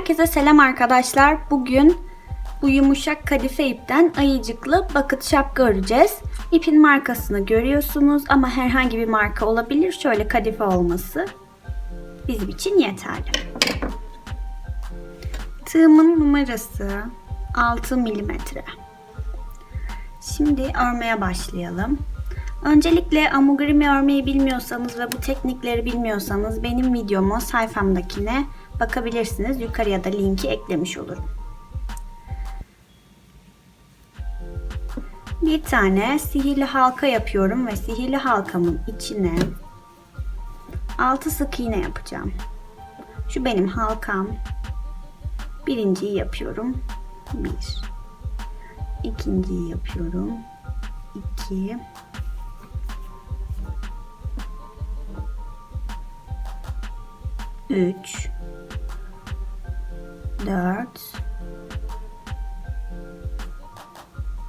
Herkese selam arkadaşlar. Bugün bu yumuşak kadife ipten ayıcıklı bucket şapka öreceğiz. İpin markasını görüyorsunuz ama herhangi bir marka olabilir. Şöyle kadife olması bizim için yeterli. Tığımın numarası 6 milimetre. Şimdi örmeye başlayalım. Öncelikle amigurumi örmeyi bilmiyorsanız ve bu teknikleri bilmiyorsanız benim videomu sayfamdakine bakabilirsiniz. Yukarıya da linki eklemiş olurum. Bir tane sihirli halka yapıyorum ve sihirli halkamın içine 6 sık iğne yapacağım. Şu benim halkam. Birinciyi yapıyorum. 1. İkinciyi yapıyorum. 2. 3 4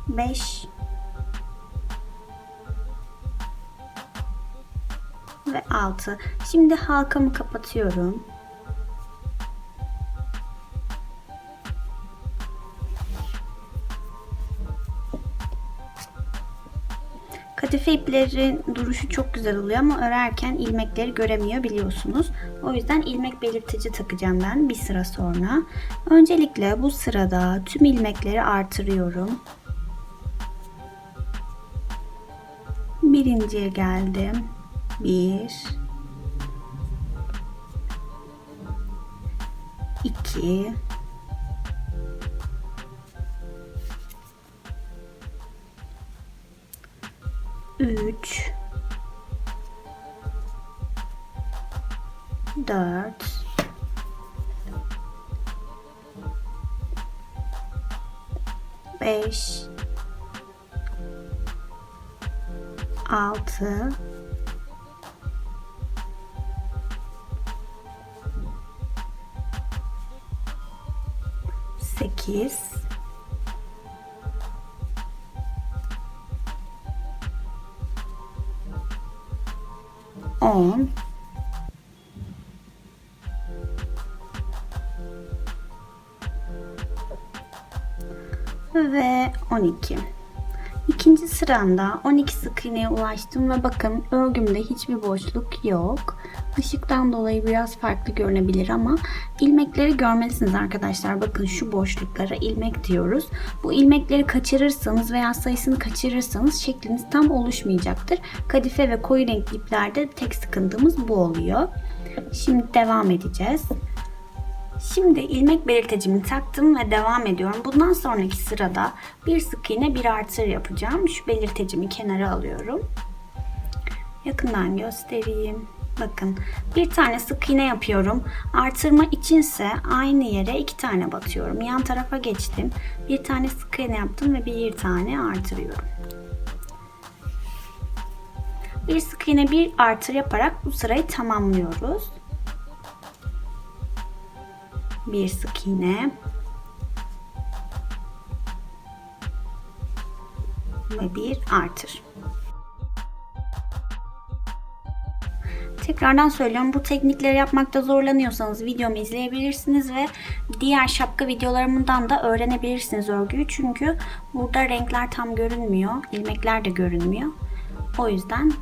5 ve 6. Şimdi halkamı kapatıyorum. Kadife iplerin duruşu çok güzel oluyor ama örerken ilmekleri göremiyor biliyorsunuz. O yüzden ilmek belirtici takacağım ben bir sıra sonra. Öncelikle bu sırada tüm ilmekleri artırıyorum. Birinciye geldim. 1 2 3 4 5 6 8 10 ve 12. İkinci sıramda 12 sık iğneye ulaştım ve bakın örgümde hiçbir boşluk yok. Işıktan dolayı biraz farklı görünebilir ama ilmekleri görmelisiniz arkadaşlar. Bakın şu boşluklara ilmek diyoruz. Bu ilmekleri kaçırırsanız veya sayısını kaçırırsanız şekliniz tam oluşmayacaktır. Kadife ve koyu renkli iplerde tek sıkıntımız bu oluyor. Şimdi devam edeceğiz. Şimdi ilmek belirtecimi taktım ve devam ediyorum. Bundan sonraki sırada bir sık iğne bir artır yapacağım. Şu belirtecimi kenara alıyorum. Yakından göstereyim. Bakın bir tane sık iğne yapıyorum. Artırma içinse aynı yere 2 tane batıyorum. Yan tarafa geçtim. Bir tane sık iğne yaptım ve bir tane artırıyorum. Bir sık iğne bir artır yaparak bu sırayı tamamlıyoruz. Bir sık iğne ve bir artır. Tekrardan söylüyorum, bu teknikleri yapmakta zorlanıyorsanız videomu izleyebilirsiniz ve diğer şapka videolarımdan da öğrenebilirsiniz örgüyü. Çünkü burada renkler tam görünmüyor, ilmekler de görünmüyor. O yüzden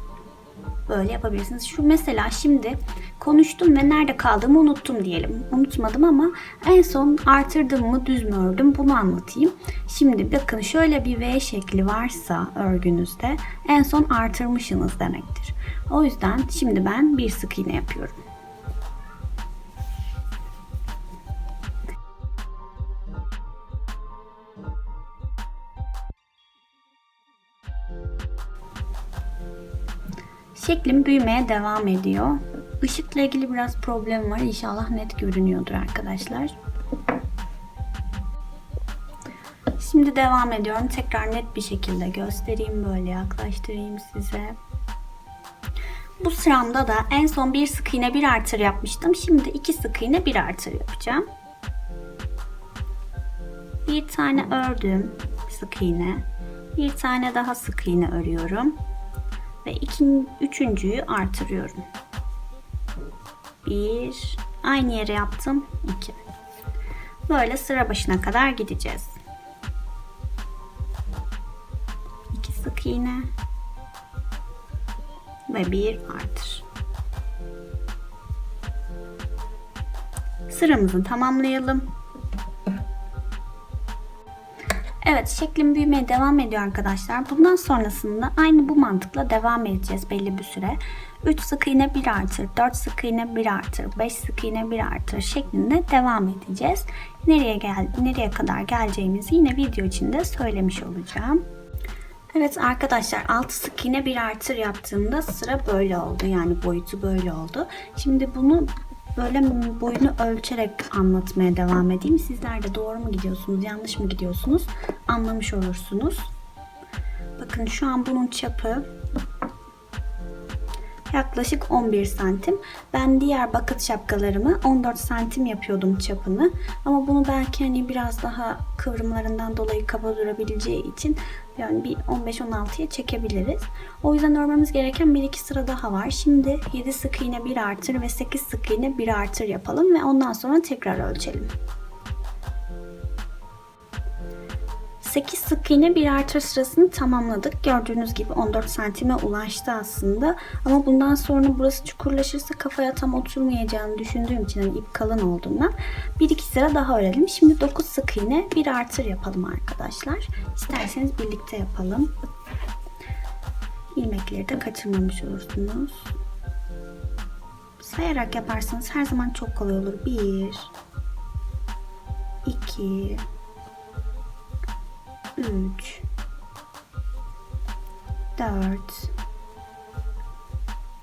böyle yapabilirsiniz. Şu mesela şimdi konuştum ve nerede kaldığımı unuttum diyelim. Unutmadım ama en son artırdım mı düz mü ördüm bunu anlatayım. Şimdi bakın şöyle bir V şekli varsa örgünüzde en son artırmışsınız demektir. O yüzden şimdi ben bir sık iğne yapıyorum. Şeklim büyümeye devam ediyor. Işıkla ilgili biraz problem var. İnşallah net görünüyordur arkadaşlar. Şimdi devam ediyorum. Tekrar net bir şekilde göstereyim. Böyle yaklaştırayım size. Bu sıramda da en son bir sık iğne bir artır yapmıştım. Şimdi 2 sık iğne bir artır yapacağım. Bir tane ördüm. Sık iğne. Bir tane daha sık iğne örüyorum. Ve üçüncüyü artırıyorum. 1, aynı yere yaptım. 2. Böyle sıra başına kadar gideceğiz. 2 sık iğne ve 1 artır. Sıramızı tamamlayalım. Evet, şeklim büyümeye devam ediyor arkadaşlar. Bundan sonrasında aynı bu mantıkla devam edeceğiz belli bir süre. 3 sık iğne 1 artır, 4 sık iğne 1 artır, 5 sık iğne 1 artır şeklinde devam edeceğiz. Nereye kadar geleceğimizi yine video içinde söylemiş olacağım. Evet arkadaşlar, 6 sık iğne 1 artır yaptığımda sıra böyle oldu. Yani boyutu böyle oldu. Şimdi bunu böyle boyunu ölçerek anlatmaya devam edeyim. Sizler de doğru mu gidiyorsunuz, yanlış mı gidiyorsunuz anlamış olursunuz. Bakın şu an bunun çapı yaklaşık 11 santim. Ben diğer bucket şapkalarımı 14 santim yapıyordum çapını. Ama bunu belki hani biraz daha kıvrımlarından dolayı kaba durabileceği için yani bir 15-16'ya çekebiliriz. O yüzden örmemiz gereken 1-2 sıra daha var. Şimdi 7 sık iğne 1 artır ve 8 sık iğne 1 artır yapalım ve ondan sonra tekrar ölçelim. 8 sık iğne 1 artır sırasını tamamladık. Gördüğünüz gibi 14 santime ulaştı aslında. Ama bundan sonra burası çukurlaşırsa kafaya tam oturmayacağını düşündüğüm için hani ip kalın olduğundan 1-2 sıra daha örelim. Şimdi 9 sık iğne 1 artır yapalım arkadaşlar. İsterseniz birlikte yapalım. İlmekleri de kaçırmamış olursunuz. Sayarak yaparsanız her zaman çok kolay olur. 1 2 3 4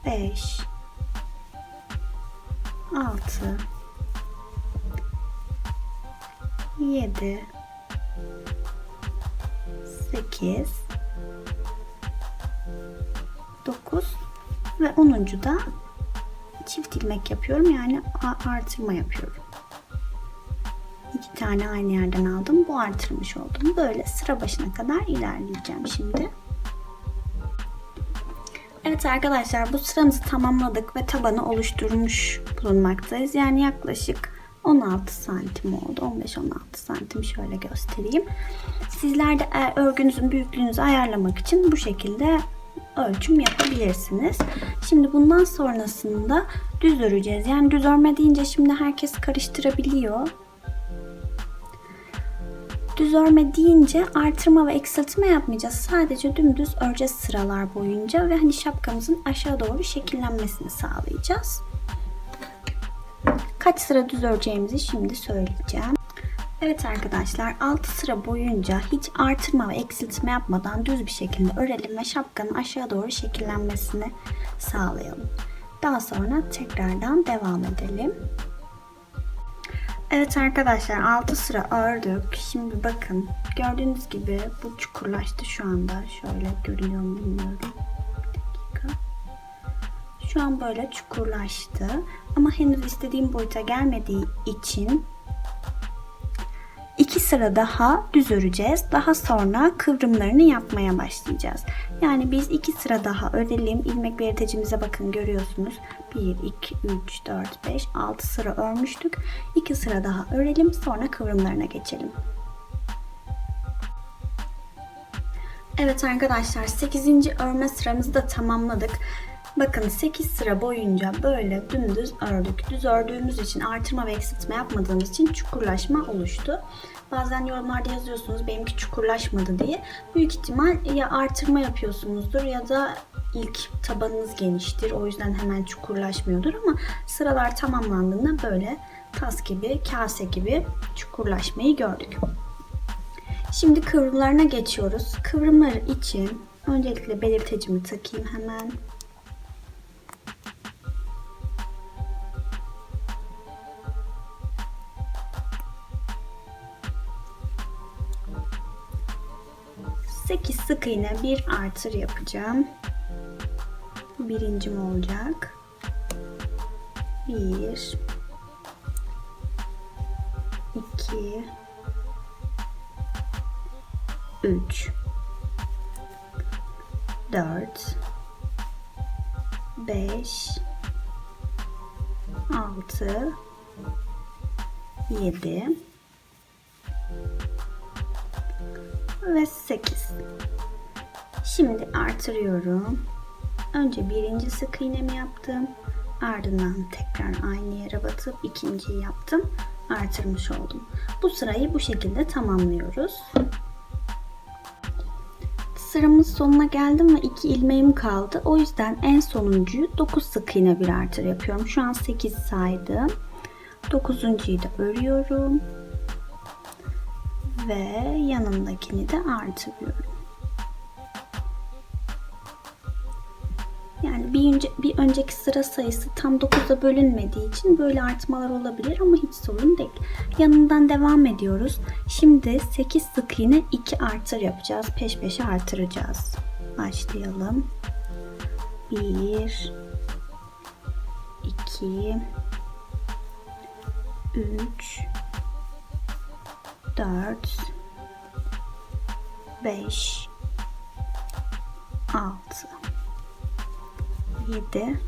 5 6 7 8 9 ve 10'uncu da çift ilmek yapıyorum. Yani artırma yapıyorum. 2 tane aynı yerden aldım. Bu artırmış oldum. Böyle sıra başına kadar ilerleyeceğim şimdi. Evet arkadaşlar, bu sıramızı tamamladık ve tabanı oluşturmuş bulunmaktayız. Yani yaklaşık 16 santim oldu. 15-16 santim şöyle göstereyim. Sizler de örgünüzün büyüklüğünüzü ayarlamak için bu şekilde ölçüm yapabilirsiniz. Şimdi bundan sonrasında düz öreceğiz. Yani düz örme deyince şimdi herkes karıştırabiliyor. Düz örme deyince artırma ve eksiltme yapmayacağız. Sadece dümdüz öreceğiz sıralar boyunca ve hani şapkamızın aşağı doğru şekillenmesini sağlayacağız. Kaç sıra düz öreceğimizi şimdi söyleyeceğim. Evet arkadaşlar, 6 sıra boyunca hiç artırma ve eksiltme yapmadan düz bir şekilde örelim ve şapkanın aşağı doğru şekillenmesini sağlayalım. Daha sonra tekrardan devam edelim. Evet arkadaşlar, 6 sıra ördük. Şimdi bakın, gördüğünüz gibi bu çukurlaştı şu anda. Şöyle görünüyor mu bilmiyorum. Bir dakika. Şu an böyle çukurlaştı. Ama henüz istediğim boyuta gelmediği için 2 sıra daha düz öreceğiz. Daha sonra kıvrımlarını yapmaya başlayacağız. Yani biz 2 sıra daha örelim. İlmek ve eritecimize bakın, görüyorsunuz. 1, 2, 3, 4, 5, 6 sıra örmüştük. 2 sıra daha örelim. Sonra kıvrımlarına geçelim. Evet arkadaşlar, 8. örme sıramızı da tamamladık. Bakın 8 sıra boyunca böyle dümdüz ördük. Düz ördüğümüz için, artırma ve eksiltme yapmadığımız için çukurlaşma oluştu. Bazen yorumlarda yazıyorsunuz benimki çukurlaşmadı diye. Büyük ihtimal ya artırma yapıyorsunuzdur ya da ilk tabanınız geniştir. O yüzden hemen çukurlaşmıyordur ama sıralar tamamlandığında böyle tas gibi, kase gibi çukurlaşmayı gördük. Şimdi kıvrımlarına geçiyoruz. Kıvrımları için öncelikle belirtecimi takayım hemen. Sekiz sık iğne 1 artır yapacağım. Bu birincim olacak. 1 2 3 4 5 6 7 ve 8. Şimdi artırıyorum. Önce birinci sık iğnemi yaptım. Ardından tekrar aynı yere batıp ikinciyi yaptım. Artırmış oldum. Bu sırayı bu şekilde tamamlıyoruz. Sıramın sonuna geldim ve 2 ilmeğim kaldı. O yüzden en sonuncuyu 9 sık iğne bir artır yapıyorum. Şu an 8 saydım. 9'uncuyu da örüyorum. Ve yanındakini de artırıyorum. Yani bir önceki sıra sayısı tam 9'a bölünmediği için böyle artmalar olabilir ama hiç sorun değil. Yanından devam ediyoruz. Şimdi 8 sık iğne 2 artır yapacağız. Peş peşe artıracağız. Başlayalım. 1 2 3 4 5 6 7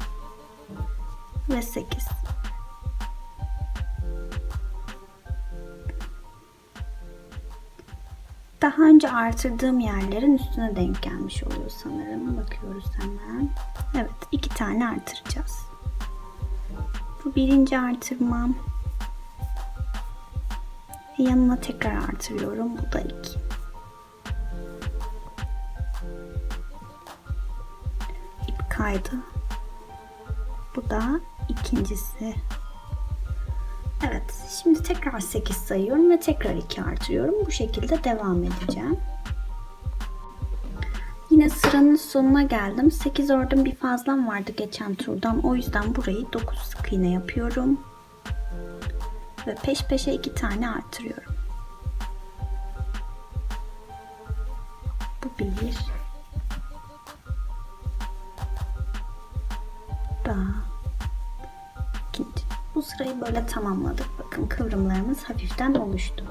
ve 8. Daha önce artırdığım yerlerin üstüne denk gelmiş oluyor sanırım. Bakıyoruz hemen. Evet, 2 tane artıracağız. Bu birinci artırmam. Yanına tekrar artırıyorum. Bu da 2. İp kaydı. Bu da ikincisi. Evet, şimdi tekrar 8 sayıyorum ve tekrar 2 artırıyorum. Bu şekilde devam edeceğim. Yine sıranın sonuna geldim. 8 ördüm, bir fazlam vardı geçen turdan. O yüzden burayı 9 sık iğne yapıyorum. Ve peş peşe 2 tane artırıyorum. Bu bir. Daha. İkinci. Bu sırayı böyle tamamladık. Bakın kıvrımlarımız hafiften oluştu.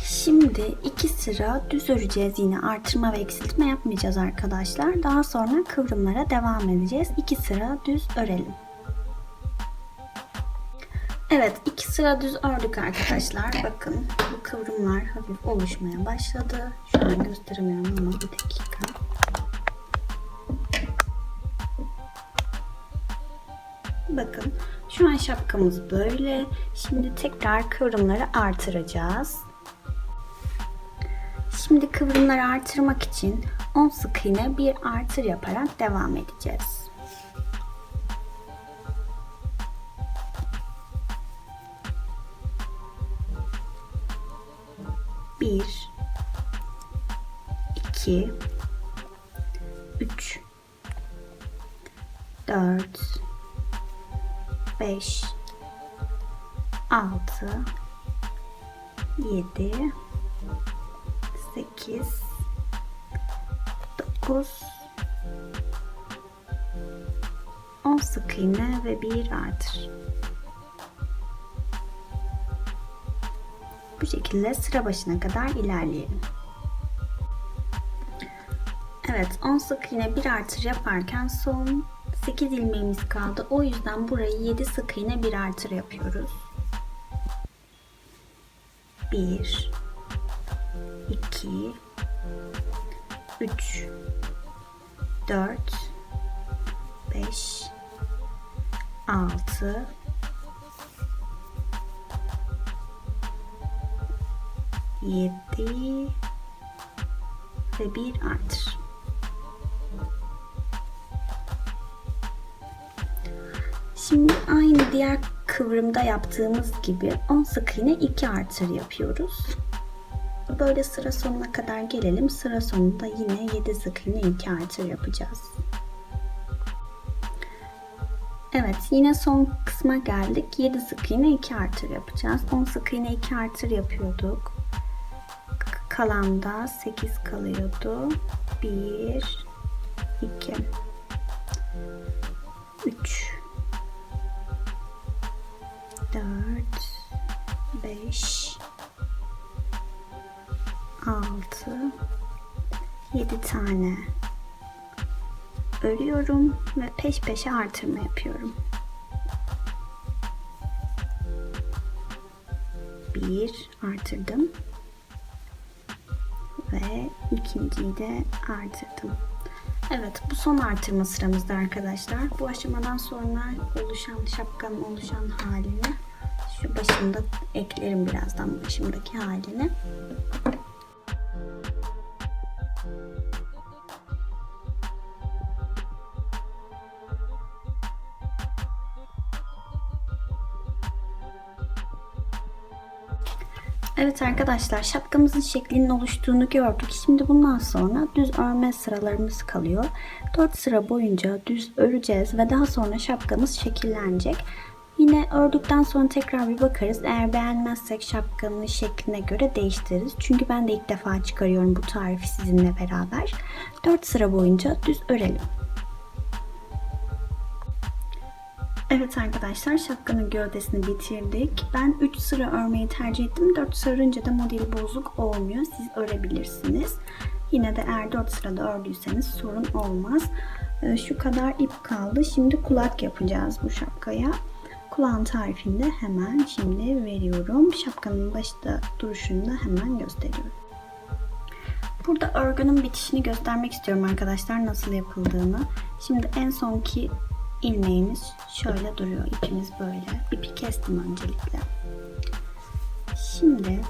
Şimdi 2 sıra düz öreceğiz, yine artırma ve eksiltme yapmayacağız arkadaşlar. Daha sonra kıvrımlara devam edeceğiz. 2 sıra düz örelim. Evet, 2 sıra düz ördük arkadaşlar. Bakın bu kıvrımlar hafif oluşmaya başladı. Şu an gösteremiyorum ama bir dakika. Bakın şu an şapkamız böyle. Şimdi tekrar kıvrımları artıracağız. Şimdi kıvrımları artırmak için 10 sık iğne bir artır yaparak devam edeceğiz. Bir, 2, 3, 4, 5, 6, 7, 8, 9, 10 sık iğne ve bir artır. Bu şekilde sıra başına kadar ilerleyelim. Evet, 10 sık iğne bir artır yaparken son 8 ilmeğimiz kaldı. O yüzden burayı 7 sık iğne bir artır yapıyoruz. 1, 2, 3, 4, 5, 6, 7 ve bir artır. Şimdi aynı diğer kıvrımda yaptığımız gibi 10 sık iğne 2 artır yapıyoruz. Böyle sıra sonuna kadar gelelim. Sıra sonunda yine 7 sık iğne 2 artır yapacağız. Evet, yine son kısma geldik. 7 sık iğne 2 artır yapacağız. 10 sık iğne 2 artır yapıyorduk. Kalan da 8 kalıyordu. 1, 2, 3, 4, 5, 6, 7 tane örüyorum ve peş peşe artırma yapıyorum. Bir artırdım. Ve ikinciyi de artırdım. Evet, bu son artırma sıramızda arkadaşlar. Bu aşamadan sonra oluşan şapkanın oluşan halini şu başında eklerim, birazdan başımdaki halini. Evet arkadaşlar, şapkamızın şeklinin oluştuğunu gördük. Şimdi bundan sonra düz örme sıralarımız kalıyor. 4 sıra boyunca düz öreceğiz ve daha sonra şapkamız şekillenecek. Yine ördükten sonra tekrar bir bakarız. Eğer beğenmezsek şapkanın şekline göre değiştiririz. Çünkü ben de ilk defa çıkarıyorum bu tarifi sizinle beraber. 4 sıra boyunca düz örelim. Evet arkadaşlar, şapkanın gövdesini bitirdik. Ben 3 sıra örmeyi tercih ettim. 4 sıra örünce de modeli bozuk olmuyor. Siz örebilirsiniz. Yine de eğer 4 sırada ördüyseniz sorun olmaz. Şu kadar ip kaldı. Şimdi kulak yapacağız bu şapkaya. Kulağın tarifini de hemen şimdi veriyorum. Şapkanın başta duruşunu da hemen gösteriyorum. Burada örgünün bitişini göstermek istiyorum arkadaşlar, nasıl yapıldığını. Şimdi en sonki ilmeğimiz şöyle duruyor. İpimiz böyle. İpi kestim öncelikle. Şimdi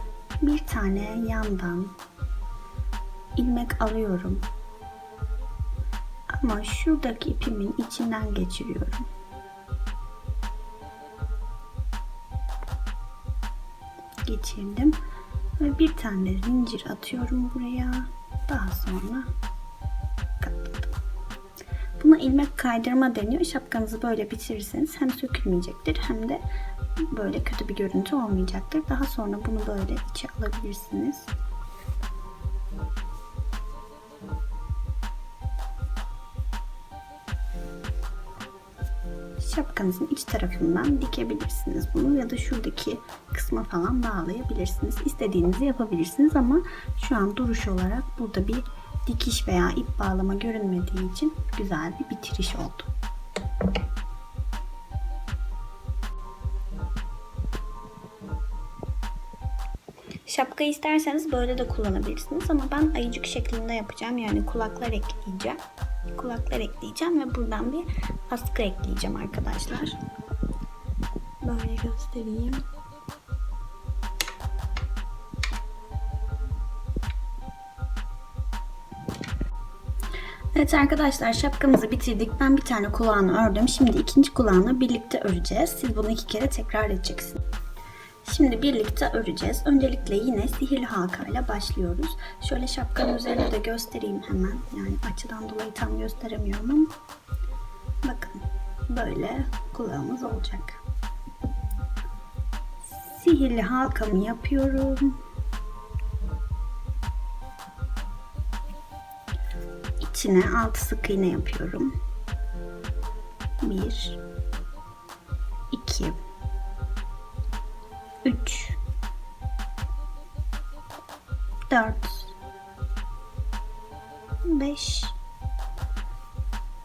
bir tane yandan ilmek alıyorum. Ama şuradaki ipimin içinden geçiriyorum. Geçirdim. Ve bir tane zincir atıyorum buraya. Daha sonra katladım. Buna ilmek kaydırma deniyor. Şapkanızı böyle bitirirseniz hem sökülmeyecektir hem de böyle kötü bir görüntü olmayacaktır. Daha sonra bunu böyle içe alabilirsiniz. Şapkanızın iç tarafından dikebilirsiniz bunu ya da şuradaki kısma falan bağlayabilirsiniz. İstediğinizi yapabilirsiniz ama şu an duruş olarak burada bir dikiş veya ip bağlama görünmediği için güzel bir bitiriş oldu. Şapkayı isterseniz böyle de kullanabilirsiniz ama ben ayıcık şeklinde yapacağım. Yani kulaklar ekleyeceğim. Kulaklar ekleyeceğim ve buradan bir askı ekleyeceğim arkadaşlar. Böyle göstereyim. Evet arkadaşlar, şapkamızı bitirdik. Ben bir tane kulağını ördüm. Şimdi ikinci kulağını birlikte öreceğiz. Siz bunu 2 kere tekrar edeceksiniz. Şimdi birlikte öreceğiz. Öncelikle yine sihirli halkayla başlıyoruz. Şöyle şapkanın üzerinde de göstereyim hemen. Yani açıdan dolayı tam gösteremiyorum ama bakın böyle kulağımız olacak. Sihirli halkamı yapıyorum. İçine 6 sık iğne yapıyorum. 1 2 3 4 5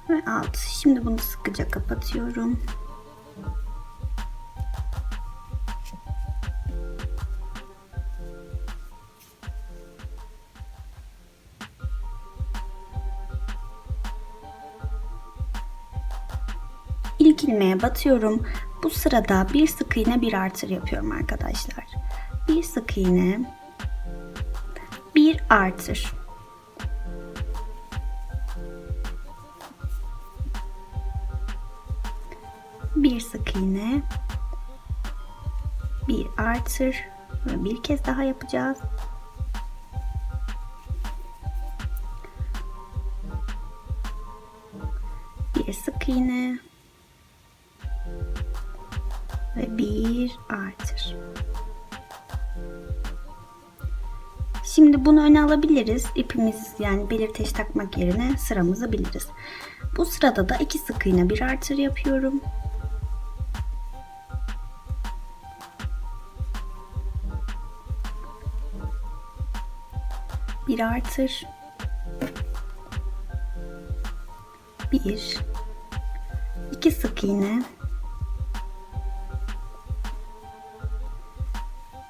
ve 6. Şimdi bunu sıkıca kapatıyorum. İlk ilmeğe batıyorum. Bu sırada bir sık iğne bir artır yapıyorum arkadaşlar. Bir sık iğne, bir artır. Bir sık iğne, bir artır ve bir kez daha yapacağız. Bir sık iğne ve bir artır. Şimdi bunu öne alabiliriz. İpimiz, yani belirteç takmak yerine sıramızı biliriz. Bu sırada da 2 sık iğne bir artır yapıyorum. Bir artır. Bir. 2 sık iğne.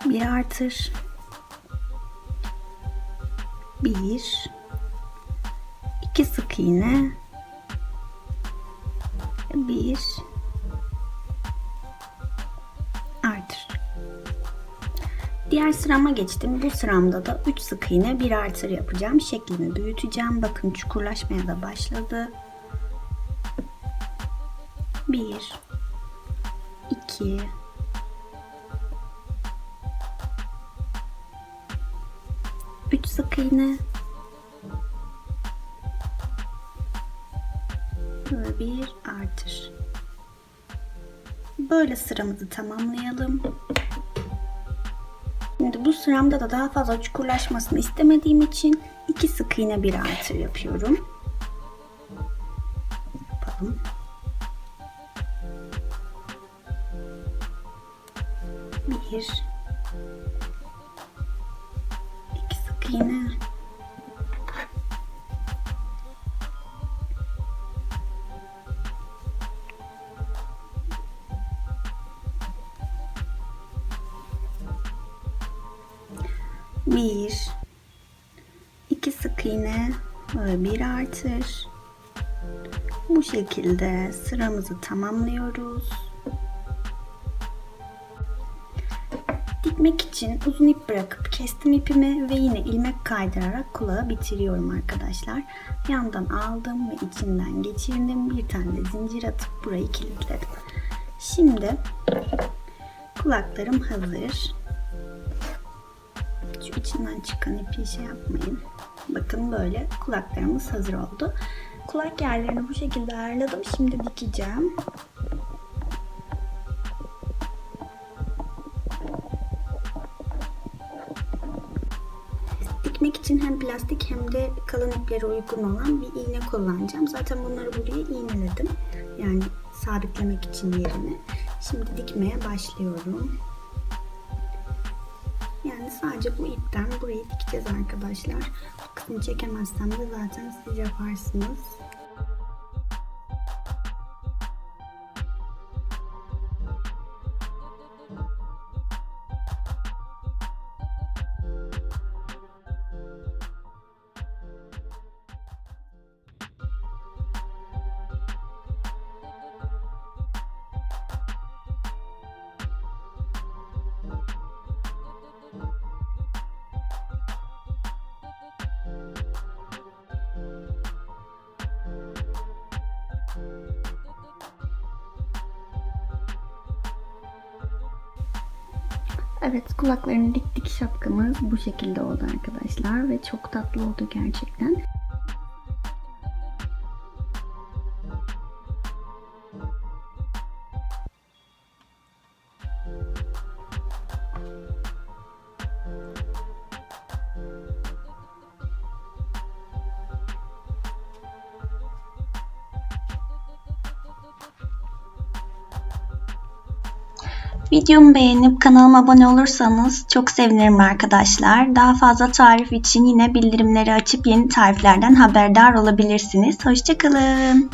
Bir artır. 1 2 sık iğne. 1 artır. Diğer sırama geçtim. Bu sıramda da 3 sık iğne 1 artır yapacağım. Şeklini büyüteceğim. Bakın çukurlaşmaya da başladı. 1 2 3 sık iğne ve 1 artır. Böyle sıramızı tamamlayalım. Şimdi bu sıramda da daha fazla çukurlaşmasını istemediğim için 2 sık iğne 1 artır yapıyorum. Yapalım. 1 2 sık iğne. 1 2 sık iğne ve 1 artır. Bu şekilde sıramızı tamamlıyoruz. Dikmek için uzun ip bırakıp kestim ipimi ve yine ilmek kaydırarak kulağı bitiriyorum arkadaşlar. Yandan aldım ve içinden geçirdim. Bir tane de zincir atıp burayı kilitledim. Şimdi kulaklarım hazır. Şu içinden çıkan ipi şey yapmayın. Bakın böyle kulaklarımız hazır oldu. Kulak yerlerini bu şekilde ayarladım. Şimdi dikeceğim. Dikmek için hem plastik hem de kalın iplere uygun olan bir iğne kullanacağım. Zaten bunları buraya iğneledim. Yani sabitlemek için yerini. Şimdi dikmeye başlıyorum. Yani sadece bu ipten burayı dikeceğiz arkadaşlar. Bu kısmı çekemezsem de zaten siz yaparsınız. Evet, kulaklarını diktik, şapkamız bu şekilde oldu arkadaşlar ve çok tatlı oldu gerçekten. Videomu beğenip kanalıma abone olursanız çok sevinirim arkadaşlar. Daha fazla tarif için yine bildirimleri açıp yeni tariflerden haberdar olabilirsiniz. Hoşça kalın.